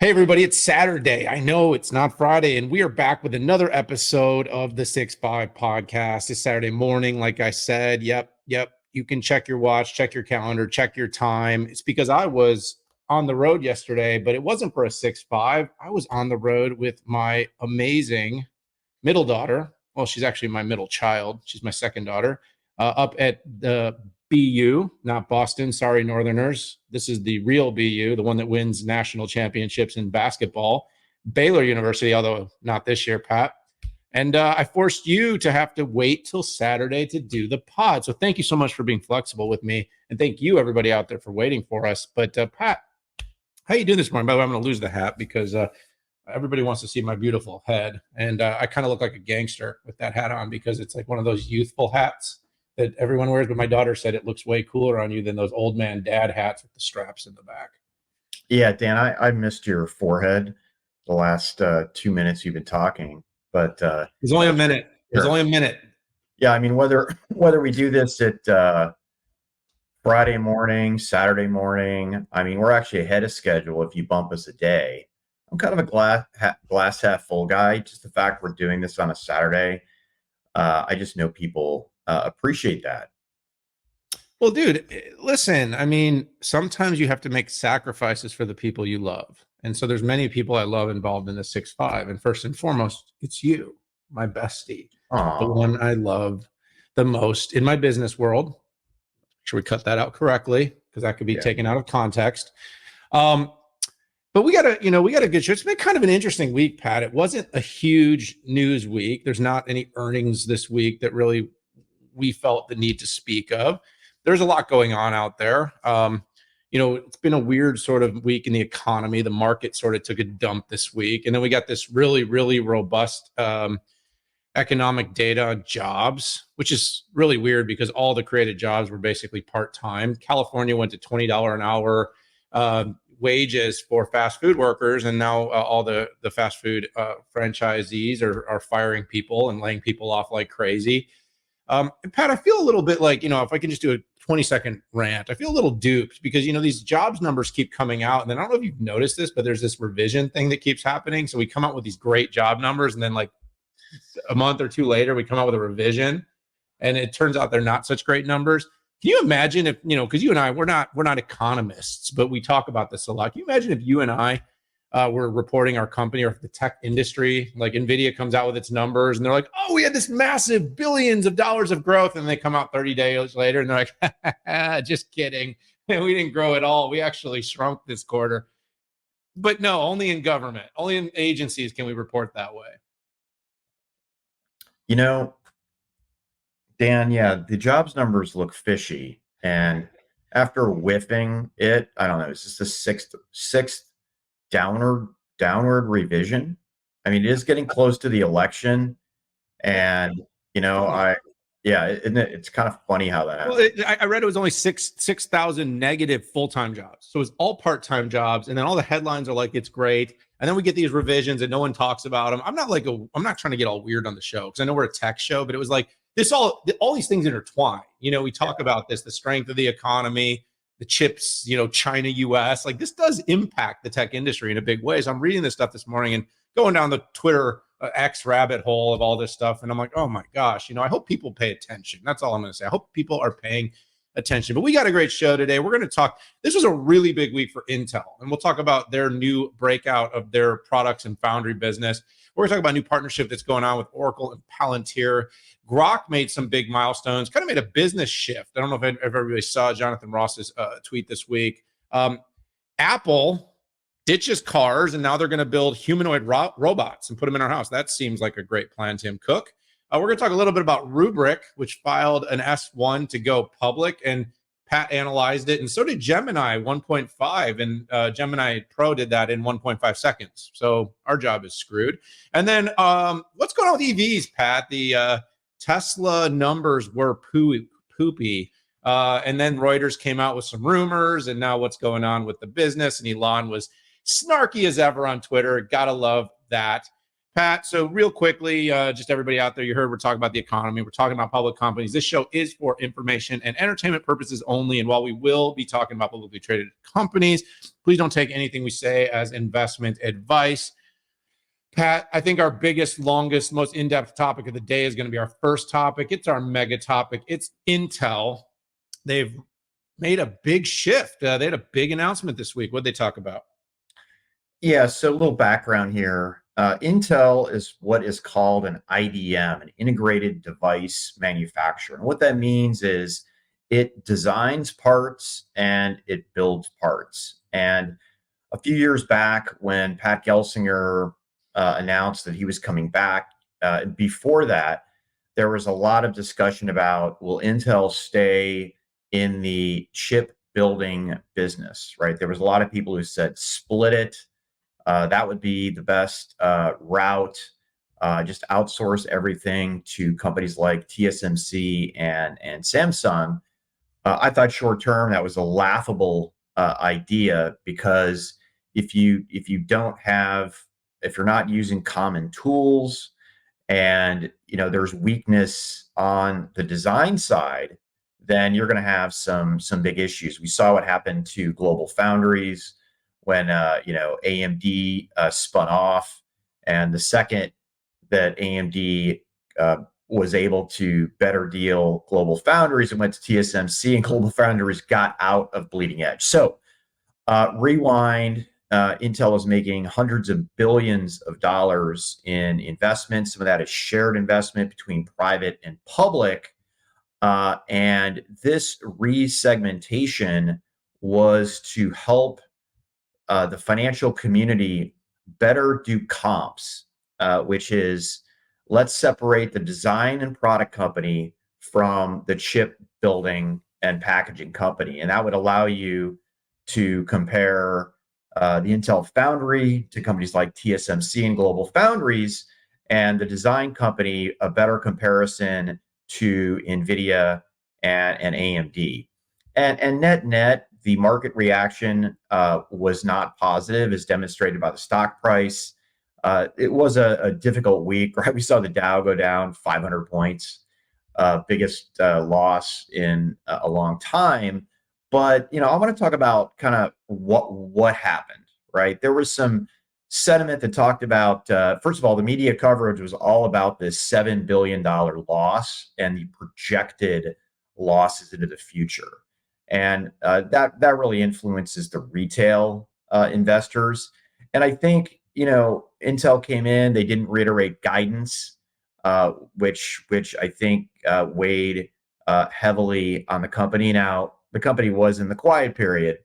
Hey, everybody, it's Saturday. I know it's not Friday, and we are back with another episode of the 6-5 podcast. It's Saturday morning, like I said. Yep. You can check your watch, check your calendar, check your time. It's because I was on the road yesterday, but it wasn't for a 6-5. I was on the road with my amazing middle daughter. Well, she's actually my middle child. She's my second daughter, up at the BU, not Boston. Sorry, Northerners. This is the real BU, the one that wins national championships in basketball. Baylor University, although not this year, Pat. And I forced you to have to wait till Saturday to do the pod. So thank you so much for being flexible with me. And thank you, everybody out there, for waiting for us. But Pat, how you doing this morning? By the way, I'm going to lose the hat because everybody wants to see my beautiful head. And I kind of look like a gangster with that hat on because it's like one of those youthful hats that everyone wears, but my daughter said it looks way cooler on you than ththose old man dad hats with the straps in the back. Yeah, Dan, I missed your forehead the last 2 minutes you've been talking, but it's only a minute. It's only a minute. Yeah, I mean, whether we do this at Friday morning, Saturday morning, I mean, we're actually ahead of schedule if you bump us a day. I'm kind of a glass half full guy. Just the fact we're doing this on a Saturday, I just know people appreciate that. Well, dude, listen, I mean, sometimes you have to make sacrifices for the people you love. And so there's many people I love involved in the 6-5. And first and foremost, it's you, my bestie, the one I love the most in my business world. Should we cut that out correctly? Because that could be taken out of context. But we got a good show. It's been kind of an interesting week, Pat. It wasn't a huge news week. There's not any earnings this week that really we felt the need to speak of. There's a lot going on out there. It's been a weird sort of week in the economy. The market sort of took a dump this week. And then we got this really, really robust economic data on jobs, which is really weird because all the created jobs were basically part-time. California went to $20 an hour wages for fast food workers. And now all the fast food franchisees are firing people and laying people off like crazy. And Pat, I feel a little bit like, if I can just do a 20-second rant, I feel a little duped because, these jobs numbers keep coming out. And then I don't know if you've noticed this, but there's this revision thing that keeps happening. So we come out with these great job numbers. And then like a month or two later, we come out with a revision and it turns out they're not such great numbers. Can you imagine if, because you and I, we're not economists, but we talk about this a lot. Can you imagine if you and I were reporting our company, or if the tech industry, like NVIDIA comes out with its numbers and they're like, oh, we had this massive billions of dollars of growth. And they come out 30 days later and they're like, just kidding. We didn't grow at all. We actually shrunk this quarter. But no, only in government, only in agencies can we report that way. Dan, the jobs numbers look fishy. And after whiffing it, I don't know, is this the sixth downward revision? I mean, it is getting close to the election, and it's kind of funny how that happens. Well, I read it was only 6,000 negative full-time jobs, so it's all part-time jobs, and then all the headlines are like it's great, and then we get these revisions and no one talks about them. I'm not trying to get all weird on the show because I know we're a tech show, but it was like this all these things intertwine. We talk about this, the strength of the economy, the chips, China, US, like this does impact the tech industry in a big way. So I'm reading this stuff this morning and going down the Twitter X rabbit hole of all this stuff. And I'm like, oh my gosh, I hope people pay attention. That's all I'm going to say. I hope people are paying attention. But we got a great show today. We're going to talk. This was a really big week for Intel. And we'll talk about their new breakout of their products and Foundry business. We're going to talk about a new partnership that's going on with Oracle and Palantir. Groq made some big milestones, kind of made a business shift. I don't know if everybody saw Jonathan Ross's tweet this week. Apple ditches cars, and now they're going to build humanoid robots and put them in our house. That seems like a great plan, Tim Cook. We're going to talk a little bit about Rubrik, which filed an S1 to go public, and Pat analyzed it, and so did Gemini 1.5, and Gemini Pro did that in 1.5 seconds. So our job is screwed. And then what's going on with EVs, Pat? The Tesla numbers were poopy. And then Reuters came out with some rumors, and now what's going on with the business. And Elon was snarky as ever on Twitter. Gotta love that. Pat, so real quickly, just everybody out there, you heard we're talking about the economy. We're talking about public companies. This show is for information and entertainment purposes only. And while we will be talking about publicly traded companies, please don't take anything we say as investment advice. Pat, I think our biggest, longest, most in-depth topic of the day is going to be our first topic. It's our mega topic. It's Intel. They've made a big shift. They had a big announcement this week. What did they talk about? Yeah, so a little background here. Intel is what is called an IDM, an integrated device manufacturer. And what that means is it designs parts and it builds parts. And a few years back, when Pat Gelsinger announced that he was coming back, before that, there was a lot of discussion about, will Intel stay in the chip building business, right? There was a lot of people who said split it. That would be the best route. Just outsource everything to companies like TSMC and Samsung. I thought short term that was a laughable idea, because if you're not using common tools, and there's weakness on the design side, then you're going to have some big issues. We saw what happened to Global Foundries when AMD spun off, and the second that AMD was able to better deal Global Foundries and went to TSMC, and Global Foundries got out of bleeding edge. So rewind, Intel is making hundreds of billions of dollars in investments. Some of that is shared investment between private and public. And this resegmentation was to help the financial community better do comps, which is, let's separate the design and product company from the chip building and packaging company. And that would allow you to compare the Intel Foundry to companies like TSMC and Global Foundries, and the design company a better comparison to NVIDIA and AMD. And net, the market reaction was not positive, as demonstrated by the stock price. It was a difficult week, right? We saw the Dow go down 500 points, biggest loss in a long time. But I want to talk about kind of what happened, right? There was some sentiment that talked about, first of all, the media coverage was all about this $7 billion loss and the projected losses into the future. And that really influences the retail investors. And I think, Intel came in, they didn't reiterate guidance, which I think weighed heavily on the company. Now, the company was in the quiet period.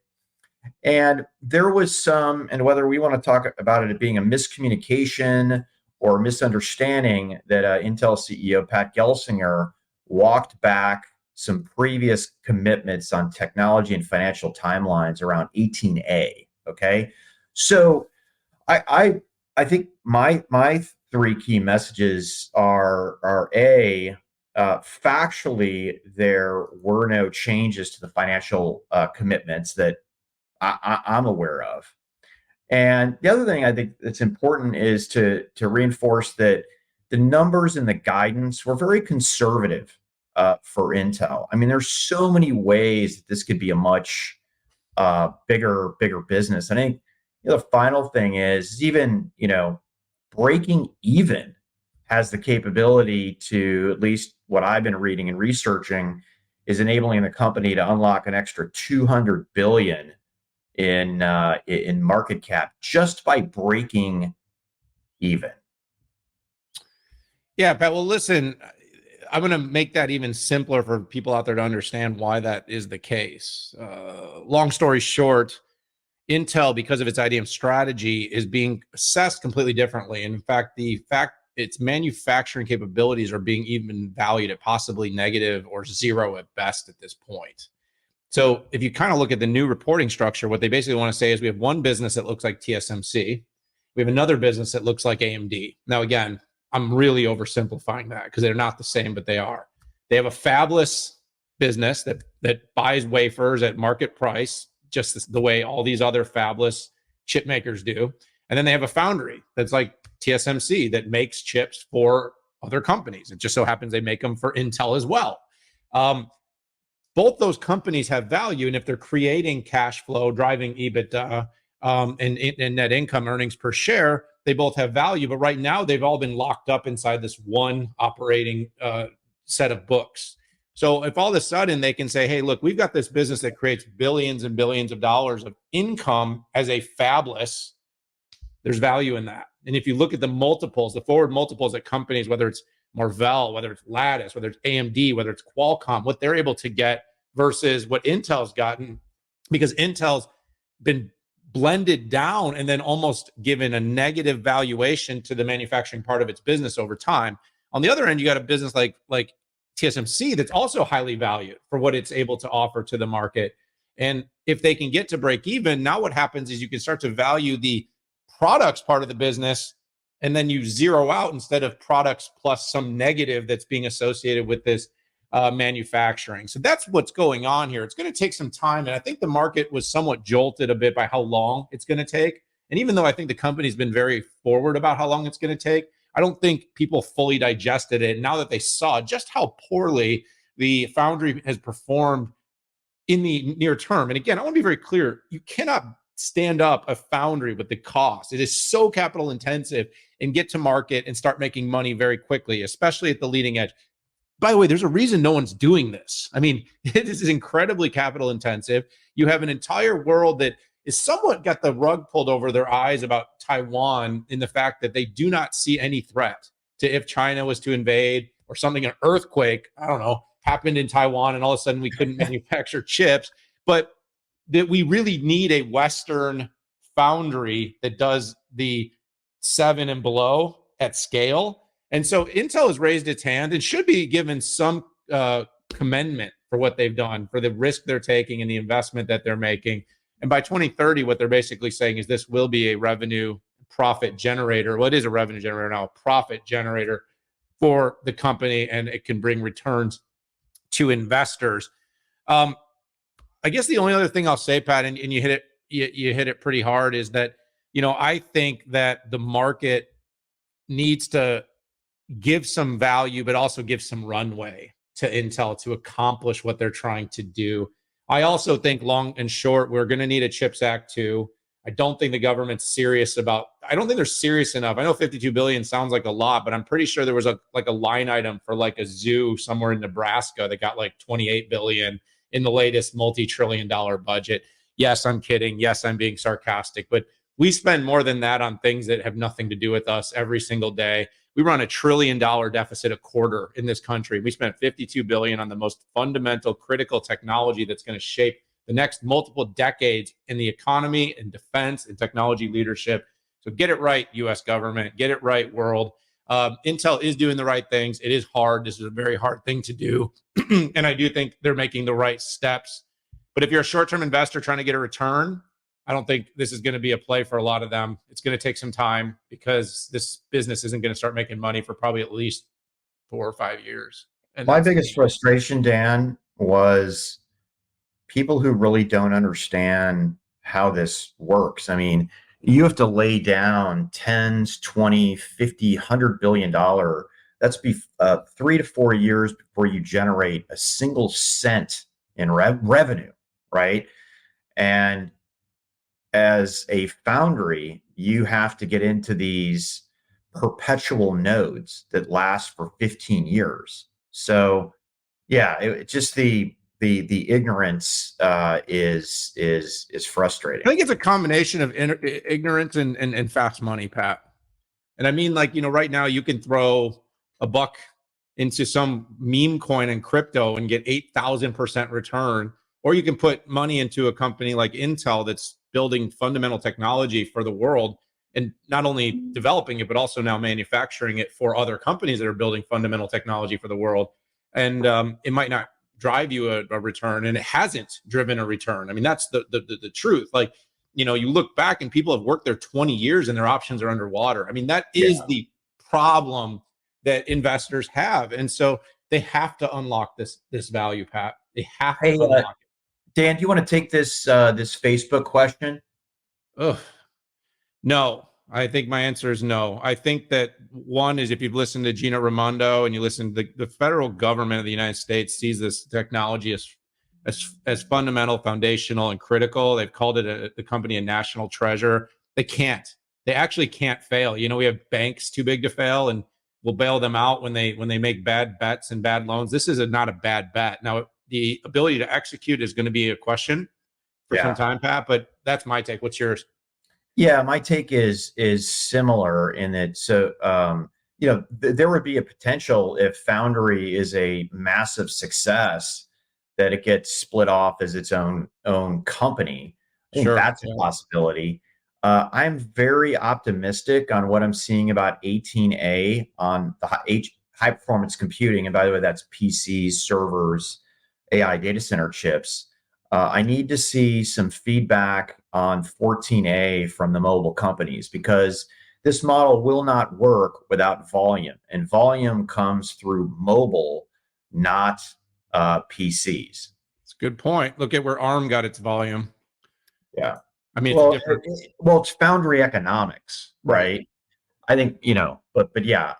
And there was some, and whether we want to talk about it being a miscommunication or misunderstanding, that Intel CEO Pat Gelsinger walked back some previous commitments on technology and financial timelines around 18A. Okay, so I think my three key messages are A, factually, there were no changes to the financial commitments that I'm aware of. And the other thing I think that's important is to reinforce that the numbers and the guidance were very conservative for Intel. I mean, there's so many ways that this could be a much bigger business. I think the final thing is even breaking even has the capability to, at least what I've been reading and researching, is enabling the company to unlock an extra 200 billion in market cap just by breaking even. Yeah, Pat. Well, listen, I'm going to make that even simpler for people out there to understand why that is the case. Long story short, Intel, because of its IDM strategy, is being assessed completely differently. And in fact, its manufacturing capabilities are being even valued at possibly negative or zero at best at this point. So if you kind of look at the new reporting structure, what they basically want to say is we have one business that looks like TSMC. We have another business that looks like AMD. Now, again, I'm really oversimplifying that because they're not the same, but they are. They have a fabless business that buys wafers at market price, just the way all these other fabless chip makers do. And then they have a foundry that's like TSMC that makes chips for other companies. It just so happens they make them for Intel as well. Both those companies have value, and if they're creating cash flow, driving EBITDA, and net income, earnings per share, they both have value. But right now, they've all been locked up inside this one operating set of books. So if all of a sudden they can say, hey, look, we've got this business that creates billions and billions of dollars of income as a fabless, there's value in that. And if you look at the multiples, the forward multiples at companies, whether it's Marvell, whether it's Lattice, whether it's AMD, whether it's Qualcomm, what they're able to get versus what Intel's gotten, because Intel's been blended down and then almost given a negative valuation to the manufacturing part of its business over time. On the other end, you got a business like TSMC that's also highly valued for what it's able to offer to the market. And if they can get to break even, now what happens is you can start to value the products part of the business, and then you zero out instead of products plus some negative that's being associated with this manufacturing. So that's what's going on here. It's going to take some time. And I think the market was somewhat jolted a bit by how long it's going to take. And even though I think the company's been very forward about how long it's going to take, I don't think people fully digested it. And now that they saw just how poorly the Foundry has performed in the near term. And again, I want to be very clear. You cannot stand up a Foundry with the cost. It is so capital intensive, and get to market and start making money very quickly, especially at the leading edge. By the way, there's a reason no one's doing this. I mean, this is incredibly capital intensive. You have an entire world that is somewhat got the rug pulled over their eyes about Taiwan, in the fact that they do not see any threat to, if China was to invade or something, an earthquake, I don't know, happened in Taiwan and all of a sudden we couldn't manufacture chips. But that we really need a Western foundry that does the 7 and below at scale. And so Intel has raised its hand and should be given some commendment for what they've done, for the risk they're taking and the investment that they're making. And by 2030, what they're basically saying is this will be a revenue profit generator. Well, it is a revenue generator now, a profit generator for the company, and it can bring returns to investors. I guess the only other thing I'll say, Pat, and you hit it, you hit it pretty hard, is that, you know, I think that the market needs to give some value, but also give some runway to Intel to accomplish what they're trying to do. I also think, long and short, we're going to need a CHIPS Act too. I don't think the government's serious about, I don't think they're serious enough. I know 52 billion sounds like a lot, but I'm pretty sure there was a line item for like a zoo somewhere in Nebraska that got like 28 billion in the latest multi-trillion-dollar budget. Yes, I'm kidding. Yes, I'm being sarcastic, but we spend more than that on things that have nothing to do with us every single day. We run $1 trillion deficit a quarter in this country. We spent 52 billion on the most fundamental, critical technology that's going to shape the next multiple decades in the economy and defense and technology leadership. So get it right, U.S. government. Get it right, world. Intel is doing the right things. It is hard. This is a very hard thing to do. And I do think they're making the right steps. But if you're a short-term investor trying to get a return, I don't think this is going to be a play for a lot of them. It's going to take some time, because this business isn't going to start making money for probably at least 4 or 5 years. And my biggest frustration, Dan, was people who really don't understand how this works. I mean, you have to lay down tens, 20, 50, $100 billion. That's 3 to 4 years before you generate a single cent in revenue, right? And as a foundry, you have to get into these perpetual nodes that last for 15 years. So, yeah, just the ignorance is frustrating. I think it's a combination of ignorance and fast money, Pat. And I mean, like, you know, right now you can throw a buck into some meme coin and crypto and get 8,000% return, or you can put money into a company like Intel that's building fundamental technology for the world, and not only developing it, but also now manufacturing it for other companies that are building fundamental technology for the world. And it might not drive you a return, and it hasn't driven a return. I mean, that's the truth. Like, you know, you look back and people have worked there 20 years and their options are underwater. I mean, that is the problem that investors have. And so they have to unlock this value, Pat. They have to unlock it. Dan, do you want to take this Facebook question? Ugh. No, I think my answer is no. I think that one is, if you've listened to Gina Raimondo and you listen to the federal government of the United States sees this technology as fundamental, foundational, and critical. They've called it the company a national treasure. They actually can't fail. We have banks too big to fail, and we'll bail them out when they make bad bets and bad loans. This is not a bad bet. Now, the ability to execute is going to be a question for some time, Pat, but that's my take. What's yours? Yeah, my take is similar in that. So, there would be a potential if Foundry is a massive success that it gets split off as its own company. I think that's a possibility. I'm very optimistic on what I'm seeing about 18A on the high performance computing. And by the way, that's PCs, servers, AI data center chips. I need to see some feedback on 14A from the mobile companies, because this model will not work without volume, and volume comes through mobile, not PCs. That's a good point. Look at where ARM got its volume. Yeah. I mean, it's Foundry economics, right? I think, but yeah,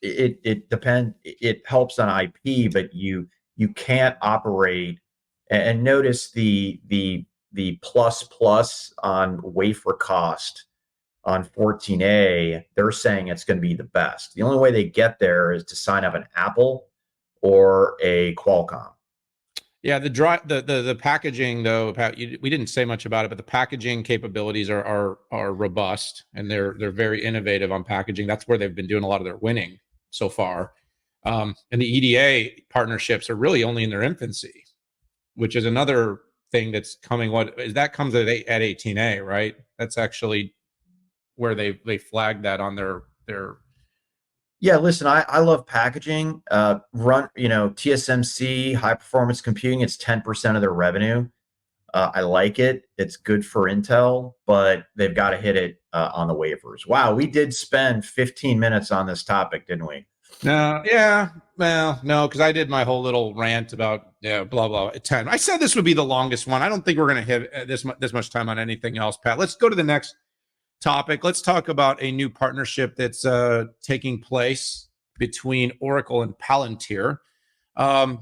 it depends. It helps on IP, but you can't operate. And notice the plus on wafer cost on 14A. They're saying it's going to be the best. The only way they get there is to sign up an Apple or a Qualcomm. Yeah, the packaging though, Pat, we didn't say much about it, but the packaging capabilities are robust, and they're very innovative on packaging. That's where they've been doing a lot of their winning so far. And the EDA partnerships are really only in their infancy, which is another thing that's coming. That comes at 18A, right? That's actually where they flagged that on their. Yeah, listen, I love packaging. TSMC, high performance computing, it's 10% of their revenue. I like it. It's good for Intel, but they've got to hit it on the wafers. Wow, we did spend 15 minutes on this topic, didn't we? No, yeah, well, no, because I did my whole little rant about blah blah at 10. I said this would be the longest one. I don't think we're going to hit this much time on anything else, Pat. Let's go to the next topic. Let's talk about a new partnership that's taking place between Oracle and Palantir. The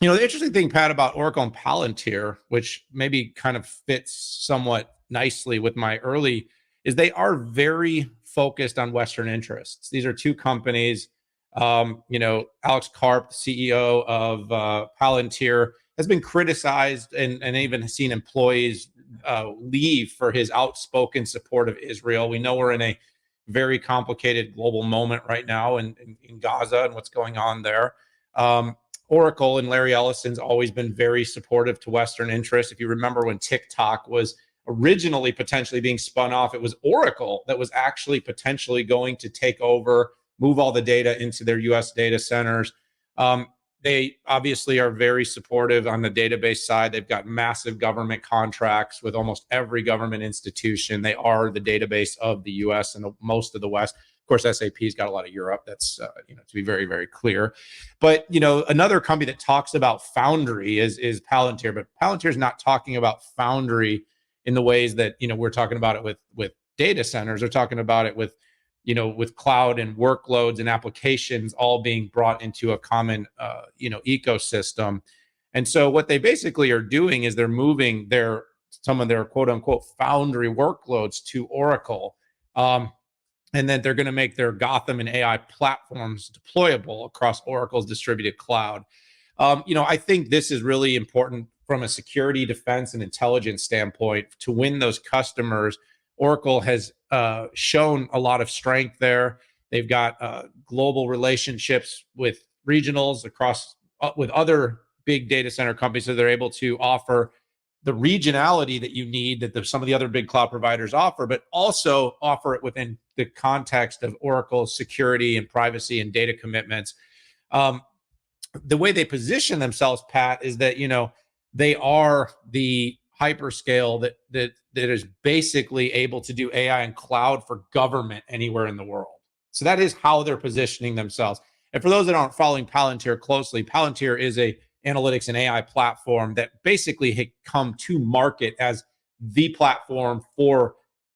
interesting thing, Pat, about Oracle and Palantir, which maybe kind of fits somewhat nicely with my early, is they are very focused on Western interests. These are two companies. Alex Karp, the CEO of Palantir, has been criticized and even seen employees leave for his outspoken support of Israel. We know we're in a very complicated global moment right now in Gaza and what's going on there. Oracle and Larry Ellison's always been very supportive to Western interests. If you remember when TikTok was originally potentially being spun off, it was Oracle that was actually potentially going to take over, move all the data into their US data centers. They obviously are very supportive on the database side. They've got massive government contracts with almost every government institution. They are the database of the US and most of the West. Of course, SAP's got a lot of Europe. That's, to be very, very clear. But, another company that talks about Foundry is Palantir, but Palantir is not talking about Foundry in the ways that, we're talking about it with data centers. They're talking about it with cloud and workloads and applications all being brought into a common, ecosystem. And so what they basically are doing is they're moving some of their quote unquote Foundry workloads to Oracle. And then they're going to make their Gotham and AI platforms deployable across Oracle's distributed cloud. I think this is really important from a security, defense, and intelligence standpoint to win those customers. Oracle has shown a lot of strength there. They've got global relationships with regionals across with other big data center companies, so they're able to offer the regionality that you need that some of the other big cloud providers offer, but also offer it within the context of Oracle's security and privacy and data commitments. The way they position themselves, Pat, is that they are the hyperscale that is basically able to do AI and cloud for government anywhere in the world. So that is how they're positioning themselves. And for those that aren't following Palantir closely, Palantir is a analytics and AI platform that basically had come to market as the platform for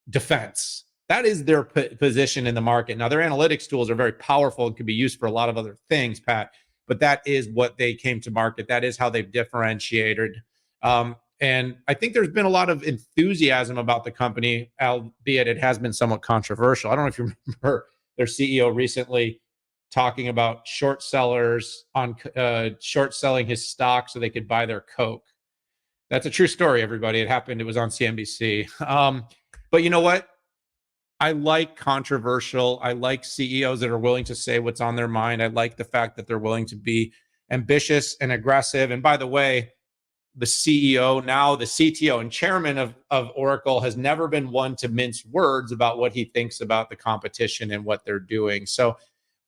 defense. That is their position in the market. Now, their analytics tools are very powerful and can be used for a lot of other things, Pat, but that is what they came to market. That is how they've differentiated. And I think there's been a lot of enthusiasm about the company, albeit it has been somewhat controversial. I don't know if you remember their CEO recently talking about short sellers on short selling his stock so they could buy their Coke. That's a true story, everybody. It happened. It was on CNBC. But you know what? I like controversial. I like CEOs that are willing to say what's on their mind. I like the fact that they're willing to be ambitious and aggressive. And by the way, the CEO, now the CTO and chairman of Oracle, has never been one to mince words about what he thinks about the competition and what they're doing. So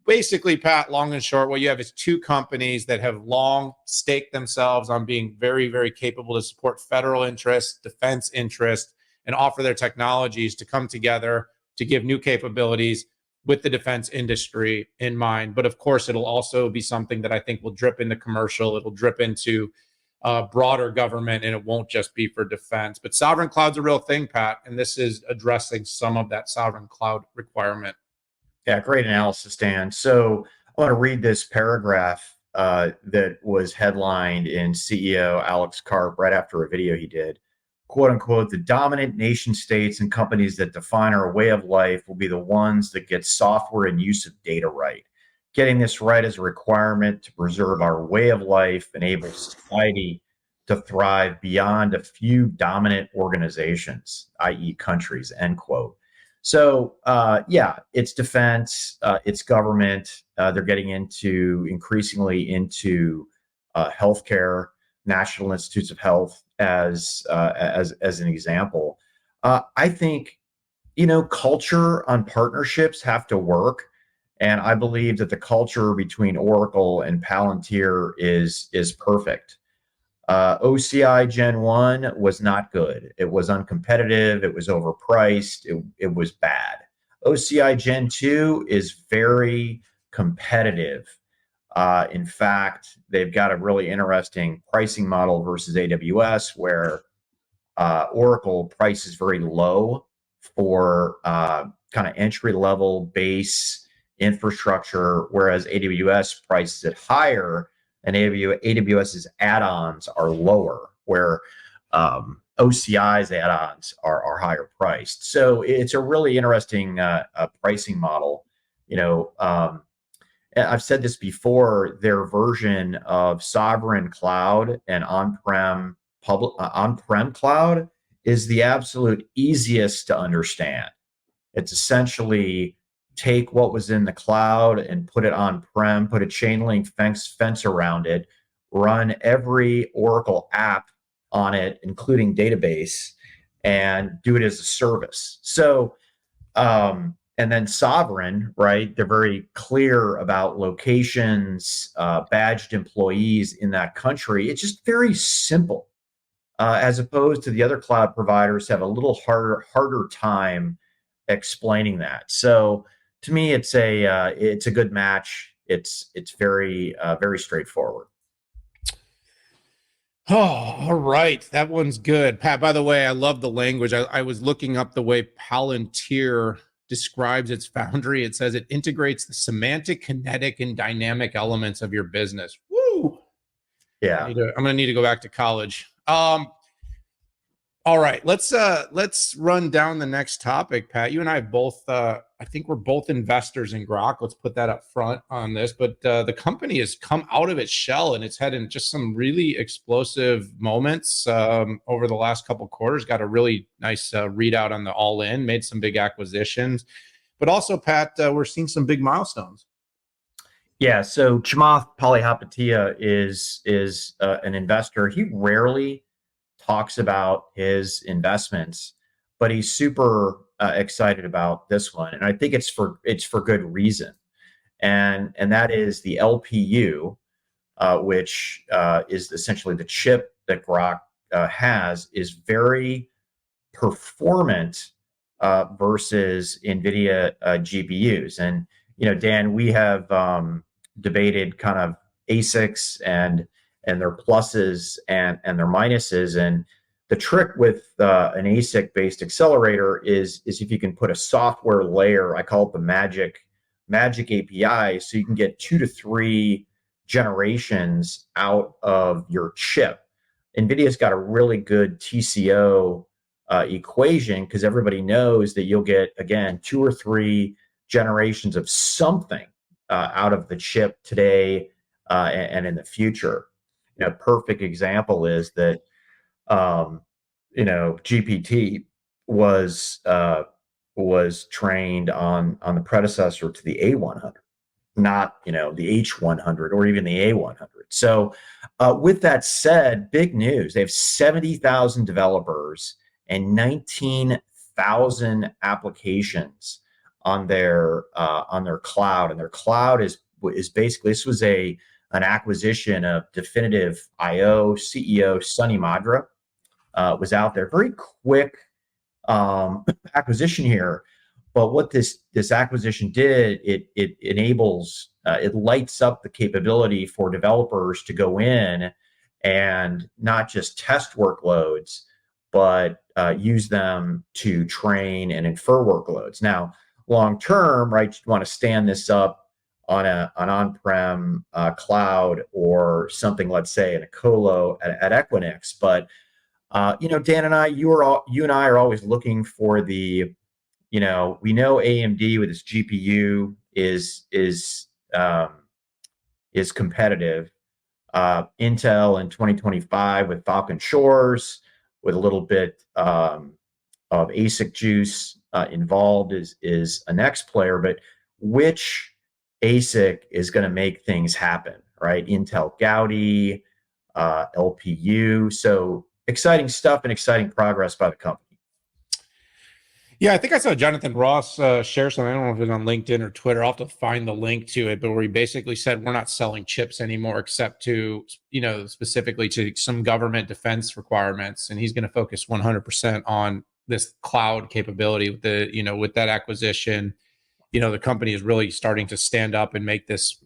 basically, Pat, long and short, what you have is two companies that have long staked themselves on being very, very capable to support federal interest, defense interest, and offer their technologies to come together to give new capabilities with the defense industry in mind. But of course, it'll also be something that I think will drip into commercial. It'll drip into broader government, and it won't just be for defense. But sovereign cloud's a real thing, Pat, and this is addressing some of that sovereign cloud requirement. Yeah, great analysis, Dan. So I want to read this paragraph that was headlined in CEO Alex Karp right after a video he did. Quote unquote, the dominant nation states and companies that define our way of life will be the ones that get software and use of data right. Getting this right is a requirement to preserve our way of life, enable society to thrive beyond a few dominant organizations, i.e. countries, end quote. So yeah, it's defense, it's government. They're getting increasingly into healthcare, National Institutes of Health as an example. I think, culture on partnerships have to work. And I believe that the culture between Oracle and Palantir is perfect. OCI Gen 1 was not good. It was uncompetitive. It was overpriced. It was bad. OCI Gen 2 is very competitive. In fact, they've got a really interesting pricing model versus AWS where Oracle prices very low for kind of entry-level base infrastructure, whereas AWS prices it higher, and AWS's add-ons are lower, where OCI's add-ons are higher priced. So it's a really interesting pricing model. I've said this before, their version of sovereign cloud and on-prem cloud is the absolute easiest to understand. It's essentially take what was in the cloud and put it on-prem, put a chain link fence around it, run every Oracle app on it, including database, and do it as a service. So, and then sovereign, right? They're very clear about locations, badged employees in that country. It's just very simple, as opposed to the other cloud providers have a little harder time explaining that. So to me, it's a good match. It's very straightforward. Oh, all right. That one's good. Pat, by the way, I love the language. I was looking up the way Palantir describes its Foundry. It says it integrates the semantic, kinetic, and dynamic elements of your business. Woo! Yeah. I'm going to need to go back to college. All right, let's run down the next topic, Pat. You and I both, I think we're both investors in Groq. Let's put that up front on this. But the company has come out of its shell and it's had in just some really explosive moments over the last couple of quarters. Got a really nice readout on the all-in. Made some big acquisitions, but also, Pat, we're seeing some big milestones. Yeah. So Chamath Palihapitiya is an investor. He rarely talks about his investments, but he's super excited about this one, and I think it's for good reason. And that is the LPU, which is essentially the chip that Groq has, is very performant versus NVIDIA GPUs. And Dan, we have debated kind of ASICs and their pluses and their minuses. And the trick with an ASIC based accelerator is if you can put a software layer, I call it the magic API, so you can get 2 to 3 generations out of your chip. NVIDIA's got a really good TCO equation, because everybody knows that you'll get, again, 2 or 3 generations of something out of the chip today and in the future. Perfect example is that GPT was trained on the predecessor to the A100, not the H100 or even the A100. So with that said, big news. They have 70,000 developers and 19,000 applications on their cloud, and their cloud is basically, this was an acquisition of Definitive IO CEO Sunny Madra. Was out there. Very quick acquisition here, but what this acquisition did, it enables, it lights up the capability for developers to go in and not just test workloads, but use them to train and infer workloads. Now, long term, right, you want to stand this up on an on-prem cloud or something, let's say in a colo at Equinix. But Dan and I, you and I are always looking for the, we know AMD with its GPU is competitive. Intel in 2025 with Falcon Shores, with a little bit of ASIC juice involved, is a next player. But which ASIC is going to make things happen, right? Intel Gaudi, LPU. So exciting stuff and exciting progress by the company. Yeah, I think I saw Jonathan Ross share something. I don't know if it was on LinkedIn or Twitter. I'll have to find the link to it, but where he basically said we're not selling chips anymore, except to, specifically to some government defense requirements. And he's going to focus 100% on this cloud capability with with that acquisition. The company is really starting to stand up and make this,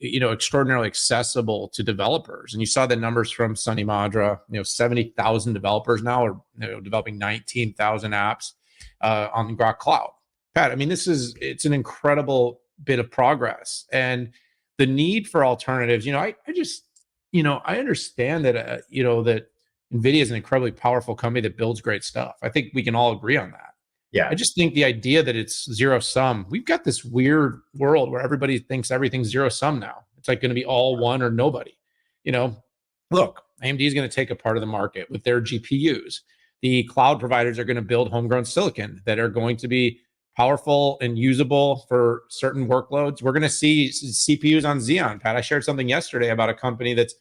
extraordinarily accessible to developers. And you saw the numbers from Sunny Madra, 70,000 developers now are developing 19,000 apps on the Groq cloud. Pat, I mean, it's an incredible bit of progress, and the need for alternatives. I understand that, that NVIDIA is an incredibly powerful company that builds great stuff. I think we can all agree on that. Yeah. I just think the idea that it's zero sum, we've got this weird world where everybody thinks everything's zero sum now. It's like going to be all one or nobody. Look, AMD is going to take a part of the market with their GPUs. The cloud providers are going to build homegrown silicon that are going to be powerful and usable for certain workloads. We're going to see CPUs on Xeon. Pat, I shared something yesterday about a company that's,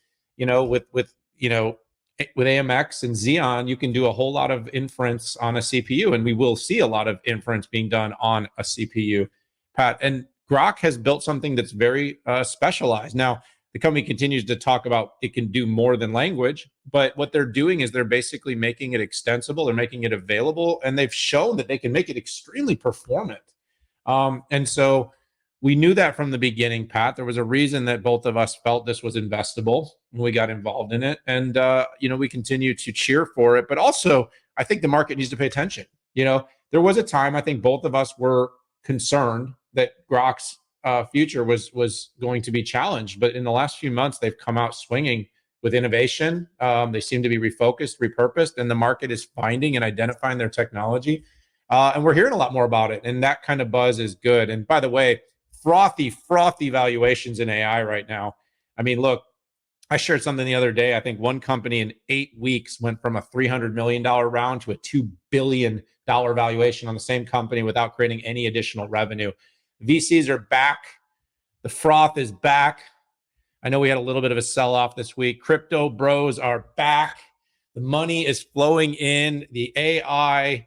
with AMX and Xeon, you can do a whole lot of inference on a CPU, and we will see a lot of inference being done on a CPU, Pat. And Groq has built something that's very specialized. Now, the company continues to talk about it can do more than language, but what they're doing is they're basically making it extensible. They're making it available, and they've shown that they can make it extremely performant. And so we knew that from the beginning, Pat. There was a reason that both of us felt this was investable when we got involved in it. And, we continue to cheer for it. But also, I think the market needs to pay attention. There was a time I think both of us were concerned that Groq's future was going to be challenged. But in the last few months, they've come out swinging with innovation. They seem to be refocused, repurposed, and the market is finding and identifying their technology. And we're hearing a lot more about it. And that kind of buzz is good. And by the way, frothy valuations in AI right now. I mean, look, I shared something the other day. I think one company in 8 weeks went from a $300 million round to a $2 billion valuation on the same company without creating any additional revenue. VCs are back. The froth is back. I know we had a little bit of a sell-off this week. Crypto bros are back. The money is flowing in. The AI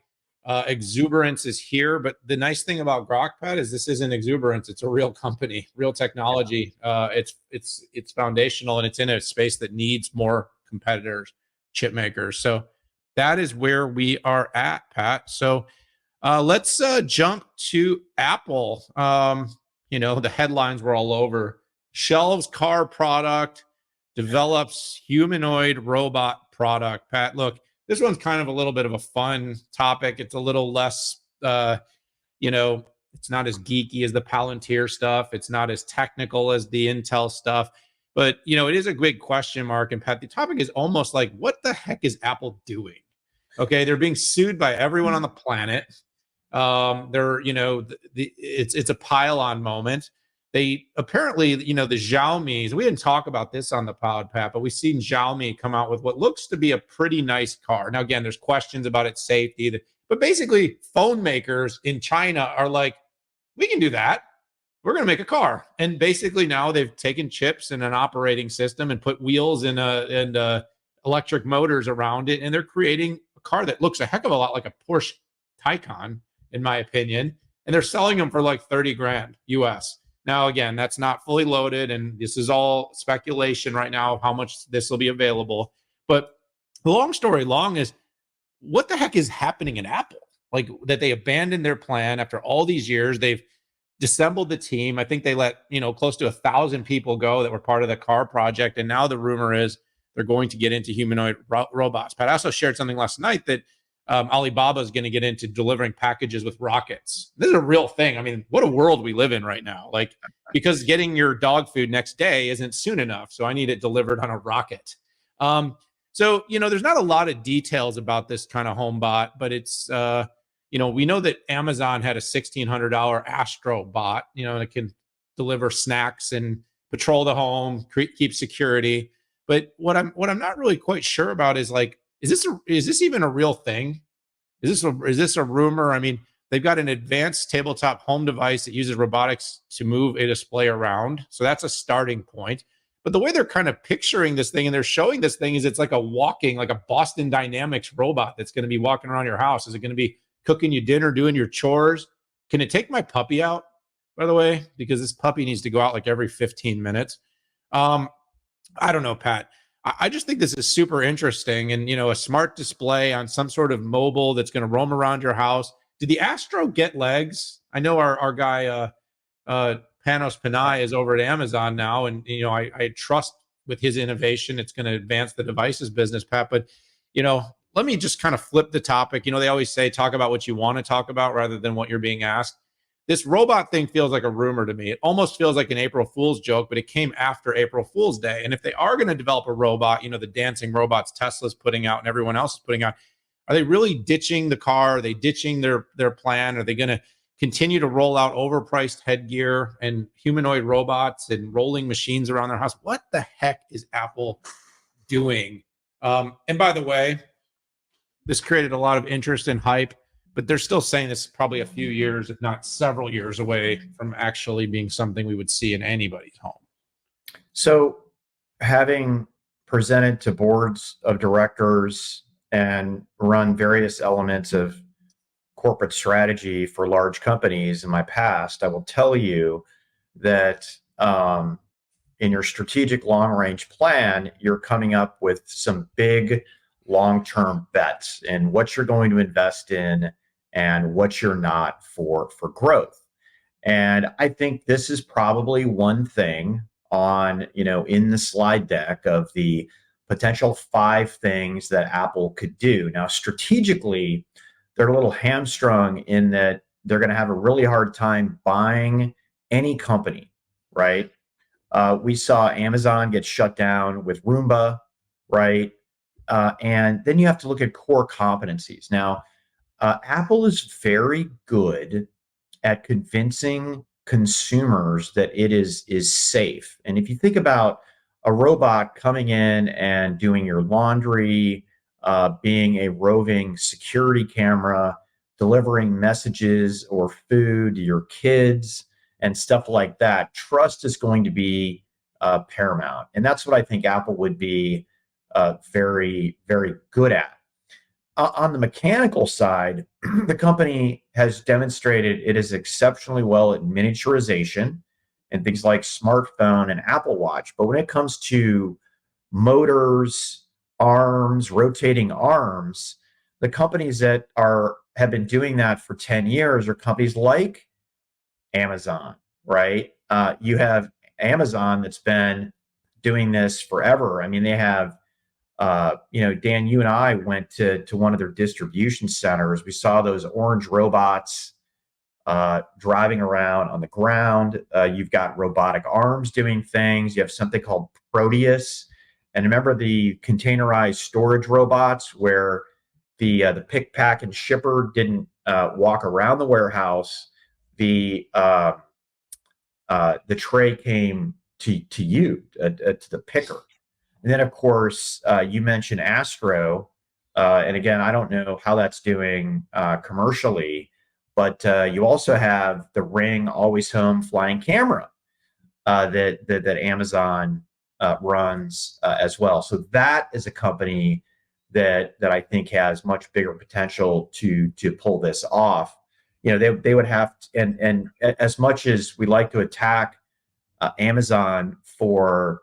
exuberance is here. But the nice thing about Groq, Pat, is this isn't exuberance. It's a real company, real technology. It's foundational, and it's in a space that needs more competitors, chip makers. So that is where we are at, Pat. So let's jump to Apple. The headlines were all over. Shelves car product, develops humanoid robot product. Pat, look, this one's kind of a little bit of a fun topic. It's a little less, it's not as geeky as the Palantir stuff. It's not as technical as the Intel stuff. But, it is a big question mark. And Pat, the topic is almost like, what the heck is Apple doing? Okay, they're being sued by everyone on the planet. It's a pile-on moment. They apparently, the Xiaomi's, we didn't talk about this on the pod, Pat, but we've seen Xiaomi come out with what looks to be a pretty nice car. Now, again, there's questions about its safety, but basically phone makers in China are like, we can do that. We're going to make a car. And basically now they've taken chips and an operating system and put wheels and electric motors around it. And they're creating a car that looks a heck of a lot like a Porsche Taycan, in my opinion. And they're selling them for like 30 grand US. Now, again, that's not fully loaded. And this is all speculation right now of how much this will be available. But the long story long is, what the heck is happening in Apple? Like, that they abandoned their plan after all these years. They've dissembled the team. I think they let, close to 1,000 people go that were part of the car project. And now the rumor is they're going to get into humanoid robots. Pat, I also shared something last night that Alibaba is going to get into delivering packages with rockets. This is a real thing. I mean, what a world we live in right now. Like, because getting your dog food next day isn't soon enough. So I need it delivered on a rocket. So, there's not a lot of details about this kind of home bot, but it's, we know that Amazon had a $1,600 Astro bot, that can deliver snacks and patrol the home, keep security. But what I'm not really quite sure about is, like, is this even a real thing? Is this a rumor? I mean, they've got an advanced tabletop home device that uses robotics to move a display around. So that's a starting point. But the way they're kind of picturing this thing and they're showing this thing is it's like a Boston Dynamics robot that's going to be walking around your house. Is it going to be cooking you dinner, doing your chores? Can it take my puppy out, by the way? Because this puppy needs to go out like every 15 minutes. I don't know, Pat. I just think this is super interesting. And, a smart display on some sort of mobile that's going to roam around your house. Did the Astro get legs? I know our guy, Panos Panay, is over at Amazon now. And, I trust with his innovation, it's going to advance the devices business, Pat. But, let me just kind of flip the topic. They always say, talk about what you want to talk about rather than what you're being asked. This robot thing feels like a rumor to me. It almost feels like an April Fool's joke, but it came after April Fool's Day. And if they are going to develop a robot, the dancing robots Tesla's putting out and everyone else is putting out, are they really ditching the car? Are they ditching their plan? Are they going to continue to roll out overpriced headgear and humanoid robots and rolling machines around their house? What the heck is Apple doing? And by the way, this created a lot of interest and hype, but they're still saying this is probably a few years, if not several years away from actually being something we would see in anybody's home. So, having presented to boards of directors and run various elements of corporate strategy for large companies in my past, I will tell you that in your strategic long-range plan, you're coming up with some big long-term bets in what you're going to invest in and what you're not for growth. And I think this is probably one thing on, in the slide deck of the potential 5 things that Apple could do. Now, strategically, they're a little hamstrung in that they're going to have a really hard time buying any company, right? We saw Amazon get shut down with Roomba, right? And then you have to look at core competencies. Now, Apple is very good at convincing consumers that it is safe. And if you think about a robot coming in and doing your laundry, being a roving security camera, delivering messages or food to your kids and stuff like that, trust is going to be paramount. And that's what I think Apple would be very, very good at. On the mechanical side, the company has demonstrated it is exceptionally well at miniaturization and things like smartphone and Apple Watch. But when it comes to motors, arms, rotating arms, the companies that have been doing that for 10 years are companies like Amazon, right? You have Amazon that's been doing this forever. I mean, they have Dan, you and I went to one of their distribution centers. We saw those orange robots driving around on the ground. You've got robotic arms doing things. You have something called Proteus. And remember the containerized storage robots where the pick, pack, and shipper didn't walk around the warehouse. The tray came to you, to the picker. And then, of course, you mentioned Astro. And again, I don't know how that's doing commercially, but you also have the Ring Always Home flying camera that Amazon runs as well. So that is a company that I think has much bigger potential to pull this off. They would have to, and as much as we like to attack Amazon for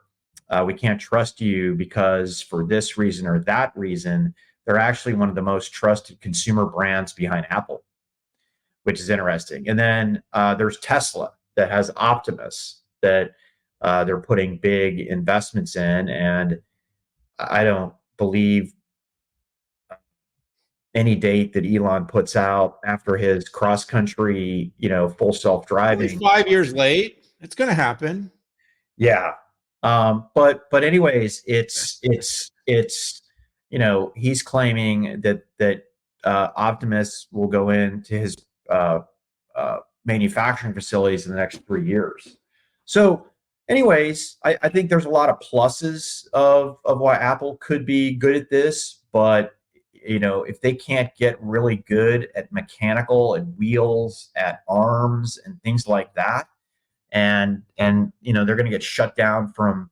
we can't trust you because for this reason or that reason, they're actually one of the most trusted consumer brands behind Apple, which is interesting. And then there's Tesla that has Optimus that they're putting big investments in. And I don't believe any date that Elon puts out after his cross-country, full self-driving. 5 years late. It's going to happen. Yeah. But anyways, it's he's claiming that Optimus will go into his manufacturing facilities in the next 3 years. So anyways, I think there's a lot of pluses of why Apple could be good at this, but if they can't get really good at mechanical and wheels, at arms and things like that, and they're going to get shut down from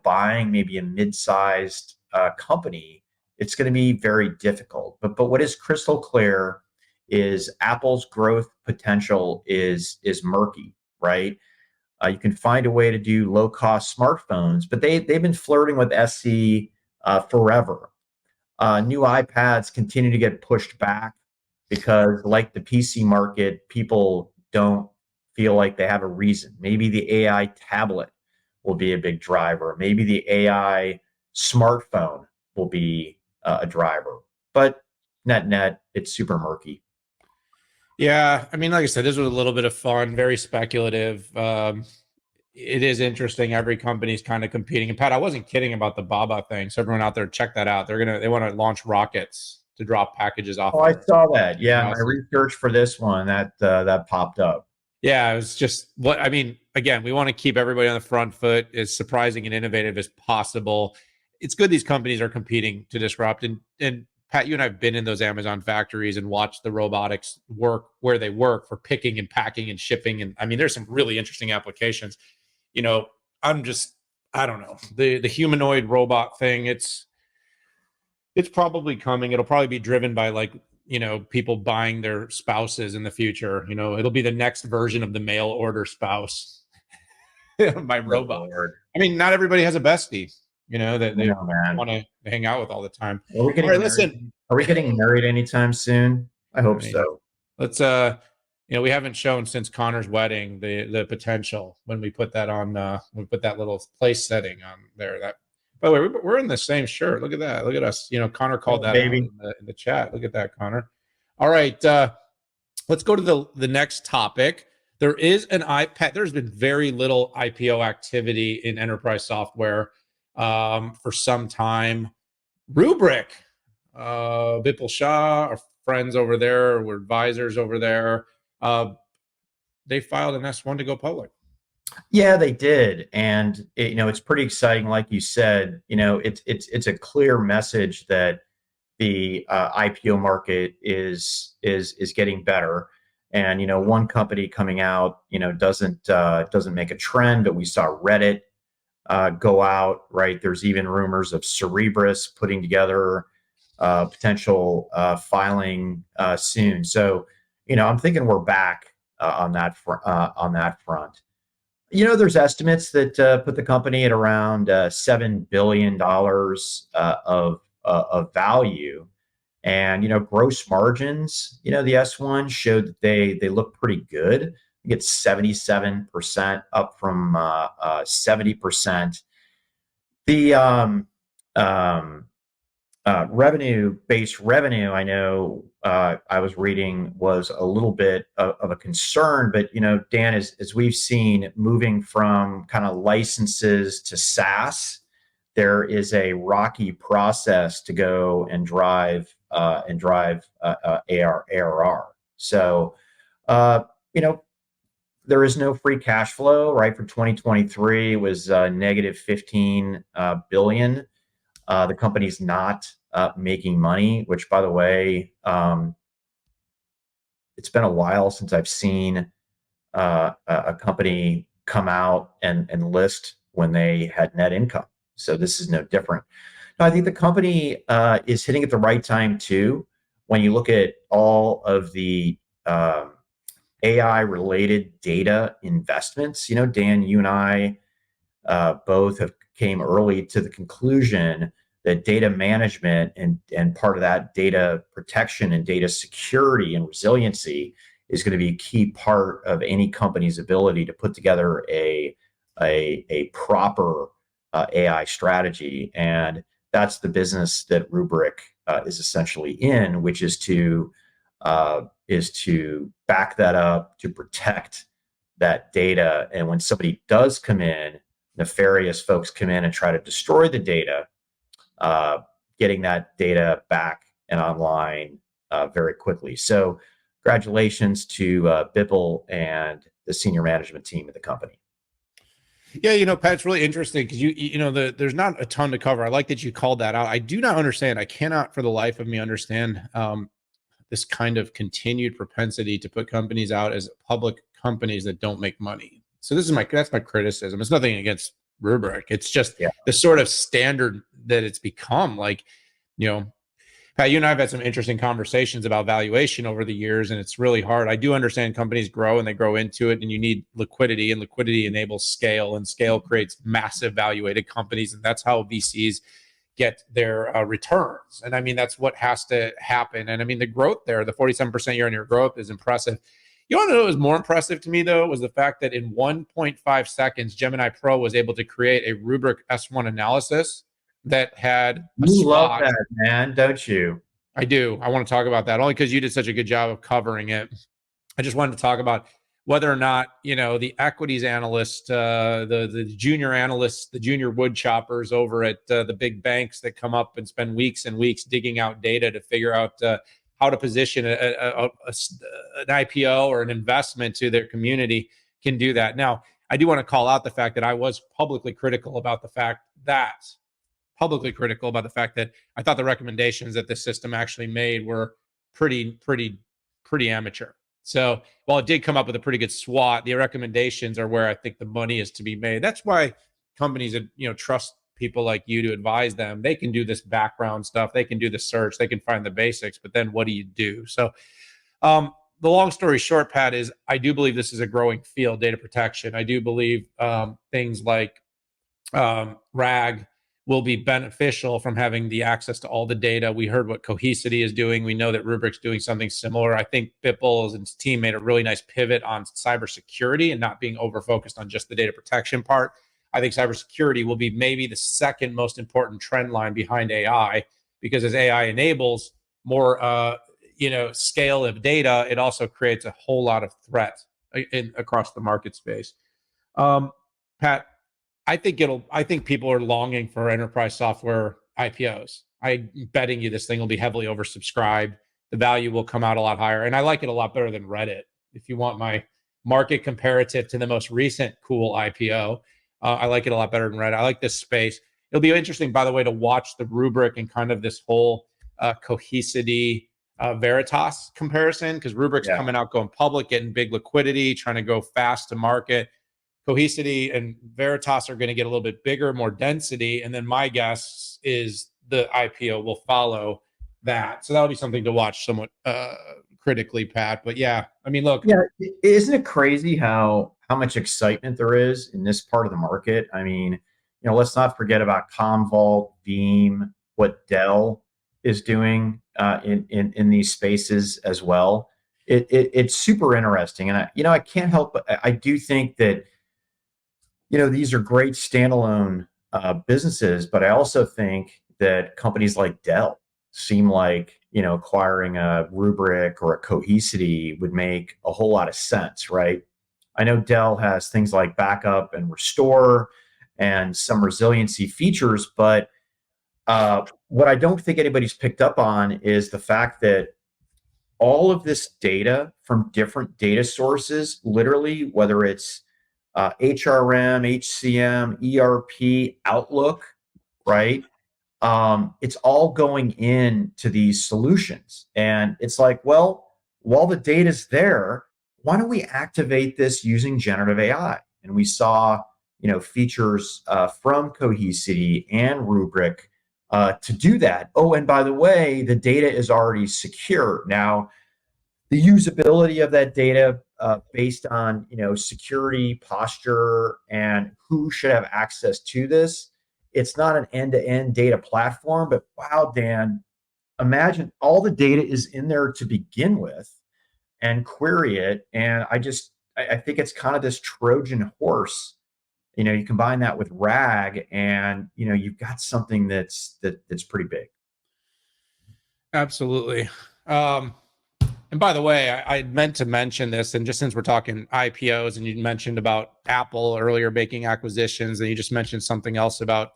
buying maybe a mid-sized company, it's going to be very difficult. But what is crystal clear is Apple's growth potential is murky, right? You can find a way to do low-cost smartphones, but they've been flirting with SE forever. New iPads continue to get pushed back because, like the PC market, people don't feel like they have a reason. Maybe the AI tablet will be a big driver. Maybe the AI smartphone will be a driver. But net, it's super murky. Yeah, I mean, like I said, this was a little bit of fun, very speculative. It is interesting. Every company's kind of competing. And Pat, I wasn't kidding about the Baba thing. So everyone out there, check that out. They want to launch rockets to drop packages off. Oh, I saw that. Yeah, my research for this one that popped up. Yeah, it was just again, we want to keep everybody on the front foot, as surprising and innovative as possible. It's good these companies are competing to disrupt. And Pat, you and I have been in those Amazon factories and watched the robotics work where they work for picking and packing and shipping. And I mean, there's some really interesting applications. I don't know, the humanoid robot thing. It's probably coming. It'll probably be driven by people buying their spouses in the future. It'll be the next version of the mail order spouse. My robot. I mean, not everybody has a bestie, that they want to hang out with all the time. All right, listen. Are we getting married anytime soon? I hope so. Let's we haven't shown since Connor's wedding the potential when we put that on we put that little place setting on there. That, by the way, we're in the same shirt. Look at that. Look at us. Connor called that out in the chat. Look at that, Connor. All right. Let's go to the next topic. There is an iPad. There's been very little IPO activity in enterprise software for some time. Rubrik, Vipul Shah, our friends over there, we're advisors over there. They filed an S1 to go public. Yeah, they did, and it's pretty exciting. Like you said, it's a clear message that the IPO market is getting better. And one company coming out, doesn't make a trend, but we saw Reddit go out. Right, there's even rumors of Cerebras putting together potential filing soon. So I'm thinking we're back on that front. There's estimates that put the company at around $7 billion of value, and gross margins. The S1 showed that they look pretty good. I think it's 77% up from 70%. The revenue-based revenue, I know I was reading was a little bit of a concern, but Dan, as we've seen, moving from kind of licenses to SaaS, there is a rocky process to go and drive ARR. So, there is no free cash flow, right? For 2023, it was negative 15 billion. The company's not making money, which, by the way, it's been a while since I've seen a company come out and list when they had net income. So this is no different. No, I think the company is hitting at the right time too. When you look at all of the AI-related data investments, Dan, you and I both have came early to the conclusion that data management and part of that data protection and data security and resiliency is going to be a key part of any company's ability to put together a proper AI strategy. And that's the business that Rubrik is essentially in, which is to back that up, to protect that data. And when somebody does come in, nefarious folks come in and try to destroy the data, getting that data back and online very quickly. So congratulations to Bipple and the senior management team of the company. Yeah, Pat, it's really interesting because there's not a ton to cover. I like that you called that out. I do not understand. I cannot for the life of me understand this kind of continued propensity to put companies out as public companies that don't make money. So that's my criticism. It's nothing against Rubrik. It's just the sort of standard that it's become. Like, Pat, you and I have had some interesting conversations about valuation over the years, and it's really hard. I do understand companies grow and they grow into it, and you need liquidity, and liquidity enables scale, and scale creates massive valuated companies, and that's how VCs get their returns. And I mean, that's what has to happen. And I mean, the growth there, the 47% year-on-year growth is impressive. You want to know what was more impressive to me, though, was the fact that in 1.5 seconds, Gemini Pro was able to create a Rubrik S1 analysis that had a You love spot. that, man, don't you? I do. I want to talk about that only because you did such a good job of covering it. I just wanted to talk about whether or not, the equities analyst, the junior analysts, the junior wood choppers over at the big banks that come up and spend weeks and weeks digging out data to figure out how to position an IPO or an investment to their community can do that. Now, I do want to call out the fact that I was publicly critical about the fact that I thought the recommendations that the system actually made were pretty amateur. So while it did come up with a pretty good SWOT, the recommendations are where I think the money is to be made. That's why companies that trust people like you to advise them. They can do this background stuff. They can do the search. They can find the basics. But then what do you do? So the long story short, Pat, is I do believe this is a growing field, data protection. I do believe things like RAG will be beneficial from having the access to all the data. We heard what Cohesity is doing. We know that Rubrik's doing something similar. I think Bipple and his team made a really nice pivot on cybersecurity and not being over-focused on just the data protection part. I think cybersecurity will be maybe the second most important trend line behind AI, because as AI enables more scale of data, it also creates a whole lot of threat across the market space. Pat, I think people are longing for enterprise software IPOs. I'm betting you this thing will be heavily oversubscribed. The value will come out a lot higher. And I like it a lot better than Reddit. If you want my market comparative to the most recent cool IPO, I like it a lot better than Reddit. I like this space. It'll be interesting, by the way, to watch the Rubrik and kind of this whole Cohesity Veritas comparison, because Rubrik's coming out, going public, getting big liquidity, trying to go fast to market. Cohesity and Veritas are going to get a little bit bigger, more density. And then my guess is the IPO will follow that. So that'll be something to watch somewhat critically, Pat. But yeah, I mean, look. Yeah, isn't it crazy how much excitement there is in this part of the market? I mean, let's not forget about Commvault, Veeam, what Dell is doing in these spaces as well. It's super interesting. And I can't help but I do think that these are great standalone businesses, but I also think that companies like Dell seem like, acquiring a Rubrik or a Cohesity would make a whole lot of sense, right? I know Dell has things like backup and restore and some resiliency features, but what I don't think anybody's picked up on is the fact that all of this data from different data sources, literally, whether it's HRM, HCM, ERP, Outlook, right? It's all going into these solutions. And it's like, well, while the data's there, why don't we activate this using generative AI? And we saw, features from Cohesity and Rubrik to do that. Oh, and by the way, the data is already secure. Now, the usability of that data based on, security posture and who should have access to this, it's not an end-to-end data platform, but wow, Dan, imagine all the data is in there to begin with and query it. And I think it's kind of this Trojan horse. You combine that with RAG and, you've got something that's pretty big. Absolutely. And by the way, I meant to mention this, and just since we're talking IPOs and you mentioned about Apple earlier making acquisitions, and you just mentioned something else about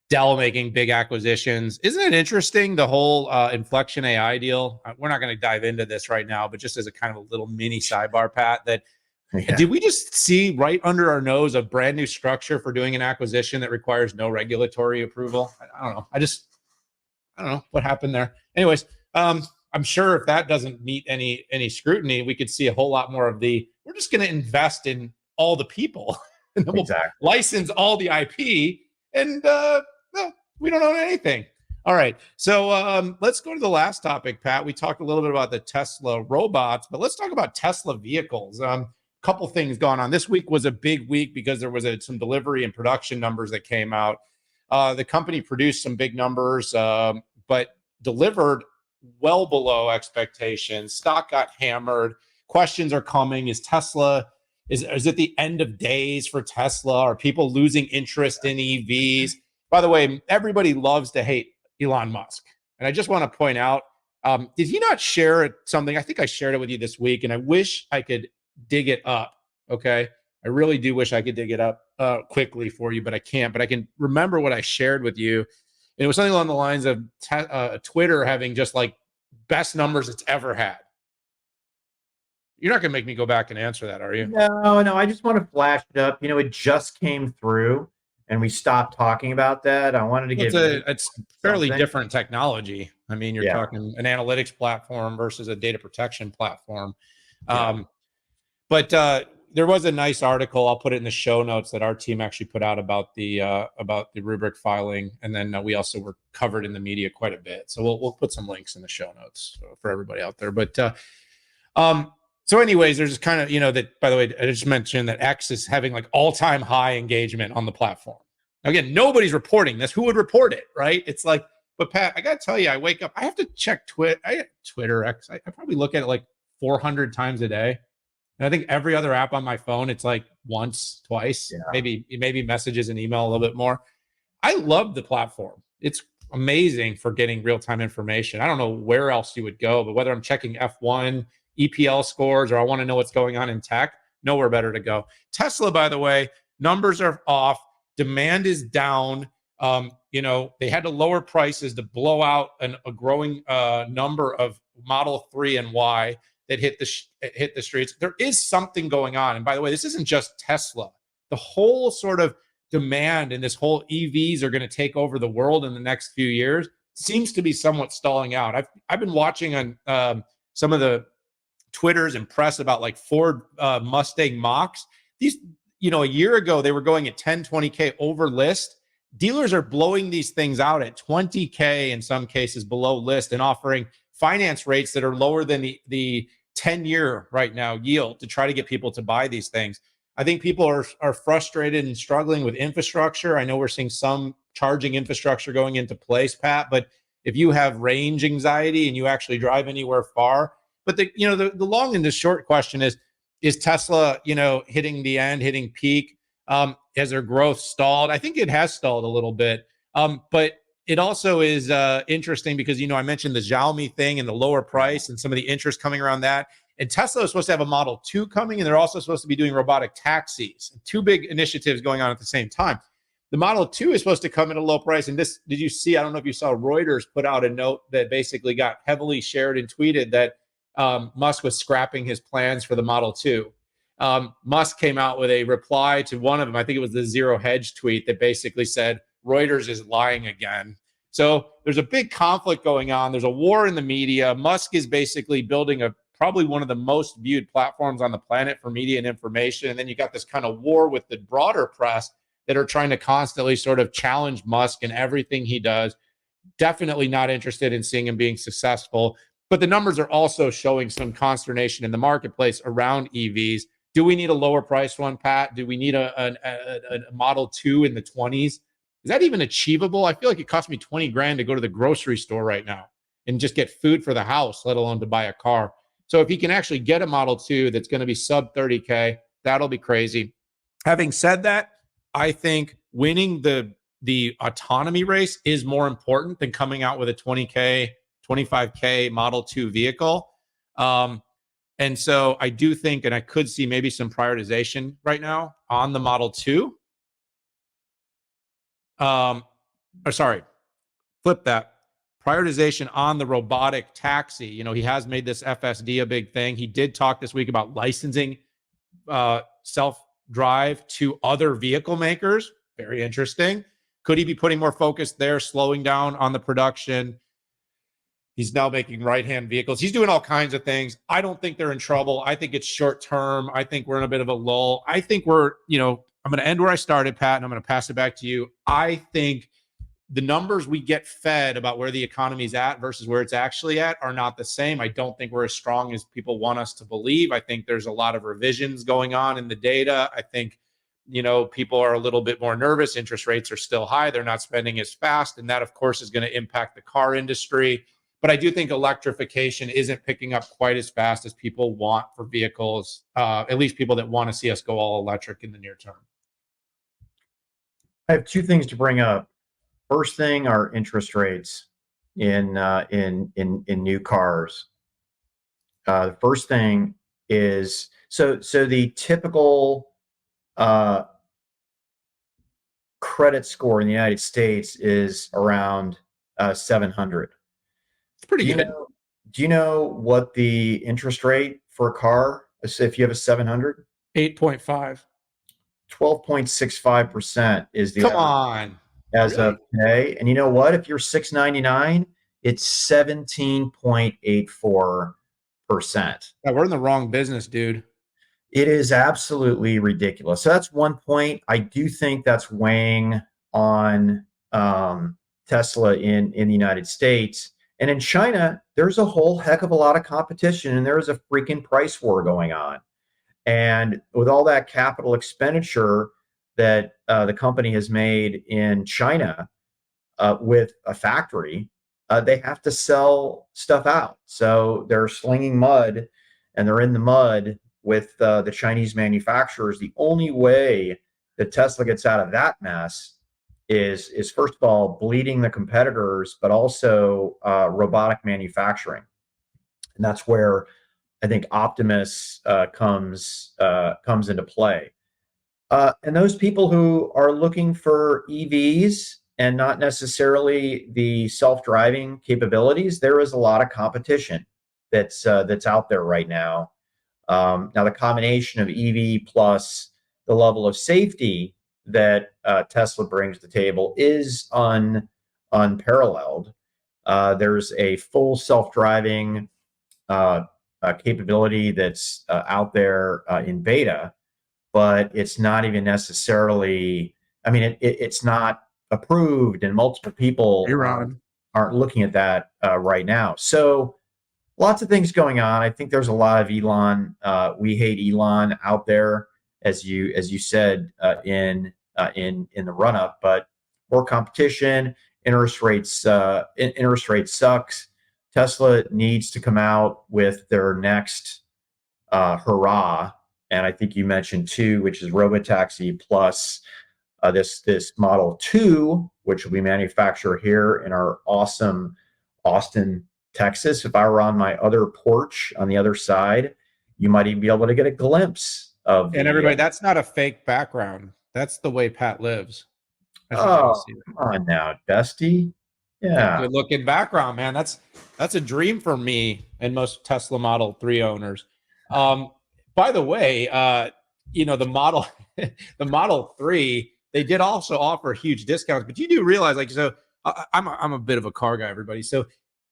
Dell making big acquisitions. Isn't it interesting, the whole Inflection AI deal? We're not going to dive into this right now, but just as a kind of a little mini sidebar, Pat, that did we just see right under our nose a brand new structure for doing an acquisition that requires no regulatory approval? I don't know. I don't know what happened there. Anyways, I'm sure if that doesn't meet any scrutiny, we could see a whole lot more of we're just going to invest in all the people and then we'll license all the IP and we don't own anything. All right. So let's go to the last topic, Pat. We talked a little bit about the Tesla robots, but let's talk about Tesla vehicles. Couple things going on. This week was a big week because there was some delivery and production numbers that came out. The company produced some big numbers, but delivered well below expectations. Stock got hammered. Questions are coming. Is it the end of days for Tesla? Are people losing interest in EVs? By the way, everybody loves to hate Elon Musk. And I just want to point out, did he not share something? I think I shared it with you this week, and I wish I could dig it up. Okay. I really do wish I could dig it up quickly for you, but I can't. But I can remember what I shared with you. And it was something along the lines of Twitter having just like best numbers it's ever had. You're not going to make me go back and answer that, are you? No. I just want to flash it up. It just came through and we stopped talking about that. I wanted to get it's fairly different technology. I mean, you're talking an analytics platform versus a data protection platform. But there was a nice article. I'll put it in the show notes that our team actually put out about the Rubrik filing, and then we also were covered in the media quite a bit. So we'll put some links in the show notes for everybody out there. But so, anyways, there's kind of that. By the way, I just mentioned that X is having like all-time high engagement on the platform. Again, nobody's reporting this. Who would report it, right? It's like, but Pat, I got to tell you, I wake up, I have to check Twitter X. I probably look at it like 400 times a day. And I think every other app on my phone, it's like once, twice, maybe messages and email a little bit more. I love the platform. It's amazing for getting real-time information. I don't know where else you would go, but whether I'm checking F1, EPL scores, or I want to know what's going on in tech, nowhere better to go. Tesla, by the way, numbers are off. Demand is down. They had to lower prices to blow out a growing number of Model 3 and Y that hit the streets. There is something going on. And by the way, this isn't just Tesla. The whole sort of demand and this whole EVs are going to take over the world in the next few years seems to be somewhat stalling out. I've been watching on some of the Twitters and press about like Ford Mustang Mach-Es. These, a year ago, they were going at 10, 20K over list. Dealers are blowing these things out at 20K in some cases below list and offering finance rates that are lower than the 10-year right now yield to try to get people to buy these things. I think people are frustrated and struggling with infrastructure. I know we're seeing some charging infrastructure going into place, Pat, but if you have range anxiety and you actually drive anywhere far, but the long and the short question is Tesla, hitting the end, hitting peak? Has their growth stalled? I think it has stalled a little bit. But it also is interesting because, I mentioned the Xiaomi thing and the lower price and some of the interest coming around that. And Tesla is supposed to have a Model 2 coming, and they're also supposed to be doing robotic taxis. Two big initiatives going on at the same time. The Model 2 is supposed to come at a low price. And this, did you see? I don't know if you saw Reuters put out a note that basically got heavily shared and tweeted that Musk was scrapping his plans for the Model 2. Musk came out with a reply to one of them. I think it was the Zero Hedge tweet that basically said, Reuters is lying again. So there's a big conflict going on. There's a war in the media. Musk is basically building probably one of the most viewed platforms on the planet for media and information. And then you got this kind of war with the broader press that are trying to constantly sort of challenge Musk and everything he does. Definitely not interested in seeing him being successful. But the numbers are also showing some consternation in the marketplace around EVs. Do we need a lower price one, Pat? Do we need a Model 2 in the 20s? Is that even achievable? I feel like it cost me 20 grand to go to the grocery store right now and just get food for the house, let alone to buy a car. So if you can actually get a Model 2 that's going to be sub 30K, that'll be crazy. Having said that, I think winning the autonomy race is more important than coming out with a 20K, 25K Model 2 vehicle. And so I do think, and I could see maybe some prioritization right now on the Model 2. Flip that. Prioritization on the robotic taxi. He has made this FSD a big thing. He did talk this week about licensing self-drive to other vehicle makers. Very interesting. Could he be putting more focus there, slowing down on the production? He's now making right-hand vehicles. He's doing all kinds of things. I don't think they're in trouble. I think it's short-term. I think we're in a bit of a lull. I think I'm going to end where I started, Pat, and I'm going to pass it back to you. I think the numbers we get fed about where the economy is at versus where it's actually at are not the same. I don't think we're as strong as people want us to believe. I think there's a lot of revisions going on in the data. I think, people are a little bit more nervous. Interest rates are still high. They're not spending as fast. And that, of course, is going to impact the car industry. But I do think electrification isn't picking up quite as fast as people want for vehicles, at least people that want to see us go all electric in the near term. I have two things to bring up. First thing are interest rates in new cars. The first thing is so the typical credit score in the United States is around 700. It's pretty good. Do you know what the interest rate for a car is if you have a 700? 8.5. 12.65% is the Come on. as of today. And you know what? If you're 699, it's 17.84%. Yeah, we're in the wrong business, dude. It is absolutely ridiculous. So that's one point. I do think that's weighing on Tesla in the United States. And in China, there's a whole heck of a lot of competition, and there's a freaking price war going on. And with all that capital expenditure that the company has made in China with a factory, they have to sell stuff out. So they're slinging mud, and they're in the mud with the Chinese manufacturers. The only way that Tesla gets out of that mess is first of all bleeding the competitors, but also robotic manufacturing, and that's where I think Optimus comes into play. And those people who are looking for EVs and not necessarily the self-driving capabilities, there is a lot of competition that's out there right now. Now, the combination of EV plus the level of safety that Tesla brings to the table is unparalleled. There's a full self-driving capability that's out there in beta, but it's not even necessarily, it's not approved, and multiple people aren't looking at that right now. So lots of things going on. I think there's a lot of Elon, we hate Elon out there, as you said in the run up, but more competition, interest rates sucks. Tesla needs to come out with their next hurrah, and I think you mentioned two, which is robotaxi plus this Model 2, which we manufacture here in our awesome Austin, Texas. If I were on my other porch on the other side, you might even be able to get a glimpse of And everybody, that's not a fake background. That's the way Pat lives. I just want you to oh, see that. come on now, Dusty. Yeah, Yeah. good looking background, man. That's a dream for me and most Tesla Model 3 owners. By the way, the model the Model 3, they did also offer huge discounts, but you do realize, like, so I'm a bit of a car guy, everybody. So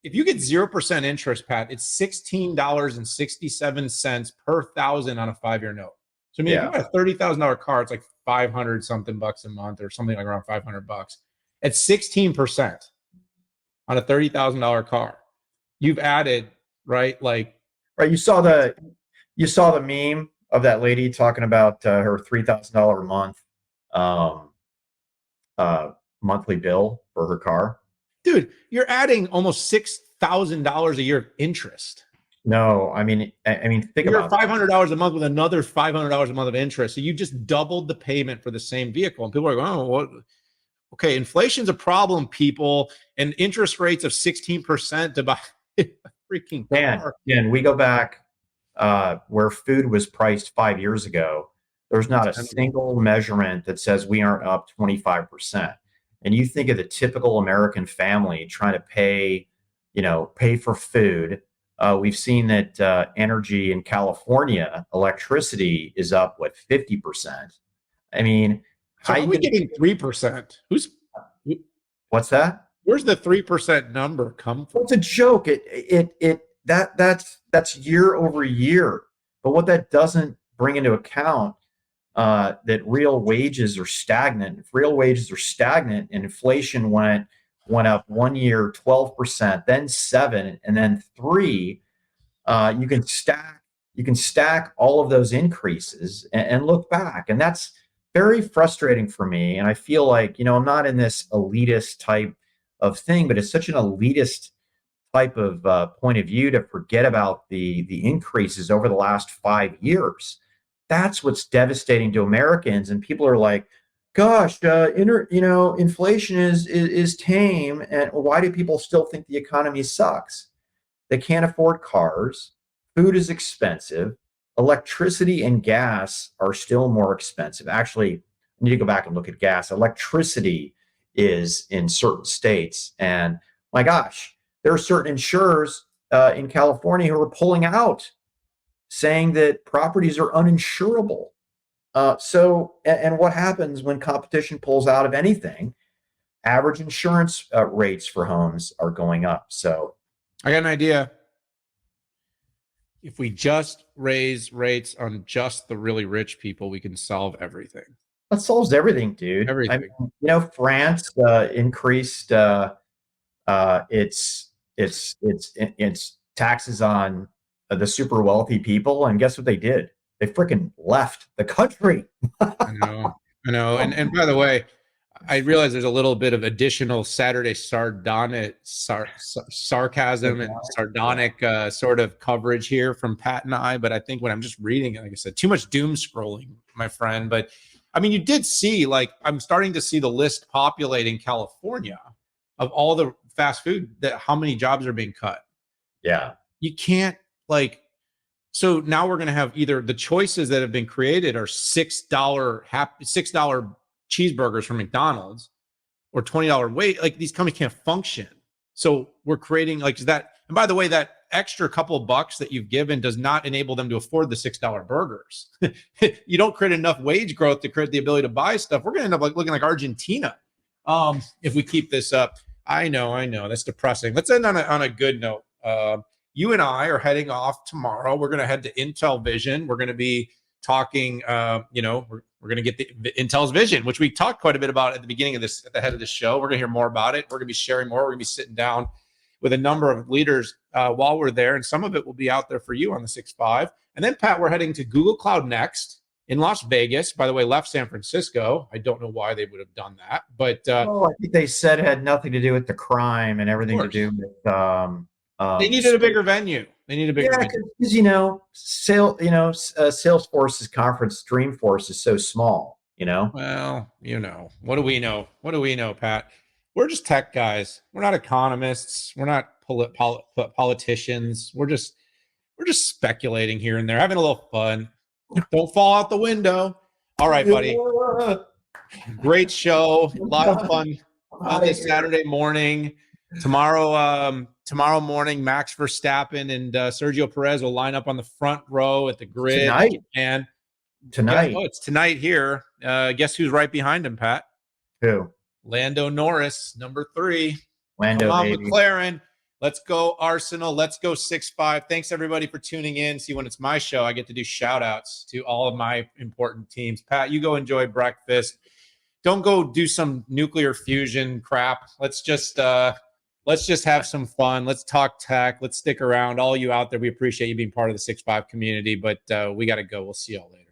if you get 0% interest, Pat, it's $16.67 per thousand on a 5-year note. So I mean, if you buy a $30,000 car, it's like 500 something bucks a month, or something like around 500 bucks. At 16% on a $30,000 car, you've added, right? Like, Right. You saw the meme of that lady talking about her $3,000 a month um, monthly bill for her car. dude, you're adding almost $6,000 a year of interest. No, I mean, think You're about $500 a month with another $500 a month of interest. So you just doubled the payment for the same vehicle. And people are going, oh, what? Okay, inflation's a problem, people, and interest rates of 16% to buy a freaking car. Dan, we go back where food was priced 5 years ago. There's not a single measurement that says we aren't up 25%. And you think of the typical American family trying to pay for food. We've seen that energy in California, electricity is up, 50%. I mean, so how are we getting 3%? What's that? Where's the 3% number come from? Well, it's a joke. That's year over year. But what that doesn't bring into account that real wages are stagnant. If real wages are stagnant and inflation went up 1 year 12%, then 7%, and then 3%, you can stack all of those increases and look back. And that's very frustrating for me. And I feel like, I'm not in this elitist type of thing, but it's such an elitist type of point of view to forget about the increases over the last 5 years. That's what's devastating to Americans. And people are like, gosh, inflation is tame. And why do people still think the economy sucks? They can't afford cars. Food is expensive. Electricity and gas are still more expensive. Actually, I need to go back and look at gas. Electricity is in certain states. And my gosh, there are certain insurers in California who are pulling out, saying that properties are uninsurable. And what happens when competition pulls out of anything? Average insurance rates for homes are going up. So I got an idea. If we just raise rates on just the really rich people, we can solve everything. That solves everything, dude. Everything. France increased its taxes on the super wealthy people, and guess what they did? They freaking left the country. I know. And by the way, I realize there's a little bit of additional Saturday sarcasm and sardonic sort of coverage here from Pat and I, but I think when I'm just reading it, like I said, too much doom scrolling, my friend. But I mean, you did see, like, I'm starting to see the list populating California of all the fast food, that how many jobs are being cut. Yeah. You can't, like, so now we're going to have either the choices that have been created are $6 cheeseburgers from McDonald's or $20 weight. Like, these companies can't function. So we're creating like that. And by the way, that extra couple of bucks that you've given does not enable them to afford the $6 burgers. You don't create enough wage growth to create the ability to buy stuff. We're going to end up like looking like Argentina if we keep this up. I know. That's depressing. Let's end on a good note. You and I are heading off tomorrow. We're going to head to Intel Vision. We're going to be talking, we're going to get the Intel's vision, which we talked quite a bit about at the beginning of this, at the head of this show. We're going to hear more about it. We're going to be sharing more. We're going to be sitting down with a number of leaders while we're there. And some of it will be out there for you on the 6.5. And then, Pat, we're heading to Google Cloud Next in Las Vegas. By the way, left San Francisco. I don't know why they would have done that, but I think they said it had nothing to do with the crime and everything to do with they needed a bigger venue. They need a bigger venue. Because Salesforce's conference, Dreamforce, is so small. you know? Well, what do we know? What do we know, Pat? We're just tech guys. We're not economists. We're not politicians. We're just speculating here and there, having a little fun. Don't fall out the window. All right, buddy. Great show. A lot of fun on this Saturday morning. Tomorrow morning, Max Verstappen and Sergio Perez will line up on the front row at the grid. Tonight. Oh, it's tonight here. Guess who's right behind him, Pat? Who? Lando Norris, number 3. Lando, come on, baby. McLaren. Let's go, Arsenal. Let's go 6-5. Thanks, everybody, for tuning in. See, when it's my show, I get to do shout-outs to all of my important teams. Pat, you go enjoy breakfast. Don't go do some nuclear fusion crap. Let's just have some fun. Let's talk tech. Let's stick around. All you out there, we appreciate you being part of the 6-5 community, but we got to go. We'll see y'all later.